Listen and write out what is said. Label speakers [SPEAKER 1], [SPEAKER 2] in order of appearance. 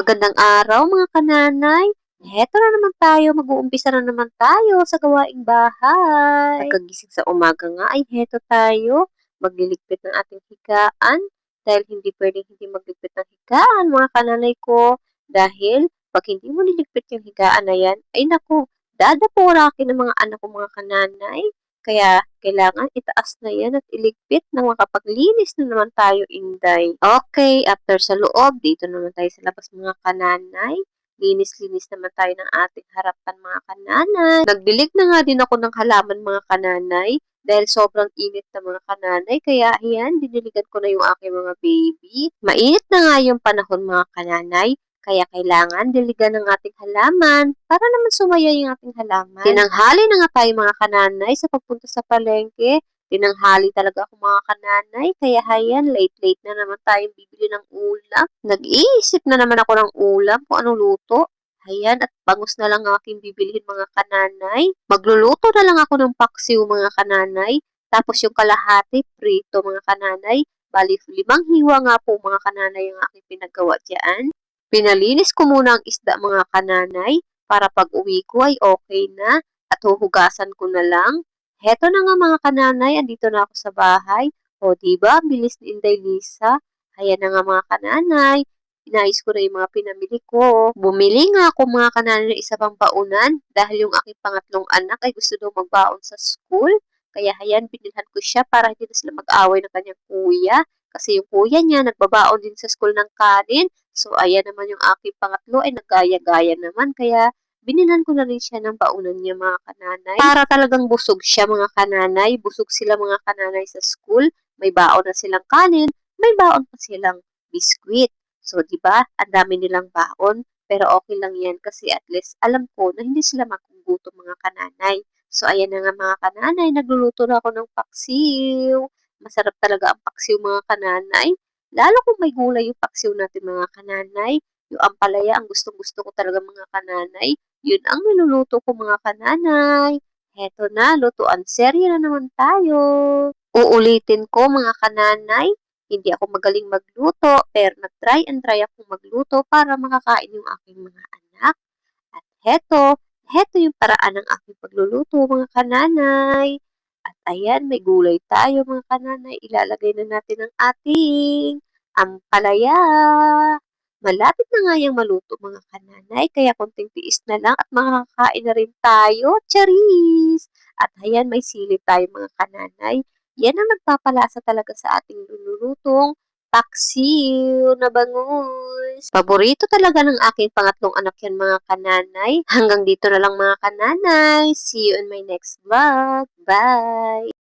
[SPEAKER 1] Magandang araw mga kananay. Heto na naman tayo, mag-uumpisa na naman tayo sa gawaing bahay. Pagkagising sa umaga nga ay heto tayo, magliligpit ng ating higaan. Dahil hindi pwedeng hindi magligpit ng higaan mga kananay ko. Dahil pag hindi mo niligpit yung higaan na yan, ay naku, dadapurakin ng mga anak ko mga kananay. Kaya kailangan itaas na yan at iligpit nang makapaglinis na naman tayo, Inday. Okay, after sa loob, dito naman tayo sa labas mga kananay. Linis-linis naman tayo ng ating harapan mga kananay. Nagdilig na nga din ako ng halaman mga kananay dahil sobrang init na mga kananay. Kaya ayan, diniligan ko na yung aking mga baby. Mainit na nga yung panahon mga kananay. Kaya kailangan diligan ng ating halaman para naman sumaya yung ating halaman. Tinanghali na nga tayo mga kananay sa pagpunta sa palengke. Tinanghali talaga ako mga kananay. Kaya hayan, late-late na naman tayong bibili ng ulam. Nag-iisip na naman ako ng ulam kung anong luto. Hayan, at bangus na lang ang aking bibilihin mga kananay. Magluluto na lang ako ng paksiw mga kananay. Tapos yung kalahati, prito mga kananay. Bali, 5 hiwa nga po mga kananay ang aking pinagawa dyan. Pinalinis ko muna ang isda mga kananay para pag uwi ko ay okay na at huhugasan ko na lang. Heto na nga mga kananay, andito na ako sa bahay. O diba, bilis ni Inday Lisa. Ayan na nga mga kananay, inayos ko na yung mga pinamili ko. Bumili nga ako mga kananay ng isa pang baunan dahil yung aking pangatlong anak ay gusto daw magbaon sa school. Kaya hayan, binilhan ko siya para hindi na sila mag-away ng kanyang kuya. Kasi yung kuya niya nagbabaon din sa school ng kanin. So, ayan naman yung aking pangatlo ay naggaya-gaya naman. Kaya, binilhan ko na rin siya ng baunan niya mga kananay. Para talagang busog siya mga kananay. Busog sila mga kananay sa school. May baon na silang kanin. May baon pa silang biskwit. So, di ba? Ang dami nilang baon. Pero okay lang yan kasi at least alam ko na hindi sila magugutom mga kananay. So, ayan na nga mga kananay. Nagluluto na ako ng paksiw. Masarap talaga ang paksiw mga kananay. Lalo kung may gulay yung paksiw natin mga kananay. Yung ampalaya, ang gustong-gusto ko talaga mga kananay. Yun ang niluluto ko mga kananay. Heto na, lutuan serye na naman tayo. Uulitin ko mga kananay. Hindi ako magaling magluto, pero nag-try and try akong magluto para makakain yung aking mga anak. At heto yung paraan ng aking pagluluto mga kananay. At ayan, may gulay tayo mga kananay. Ilalagay na natin ang ating ampalaya. Malapit na nga yung maluto mga kananay, kaya konting tiis na lang at makakain na rin tayo. Charis! At ayan, may sili tayo mga kananay. Yan ang nagpapalasa talaga sa ating lulutong paksiw na bangus. Paborito talaga ng aking pangatlong anak yan mga kananay. Hanggang dito na lang mga kananay. See you in my next vlog. Bye!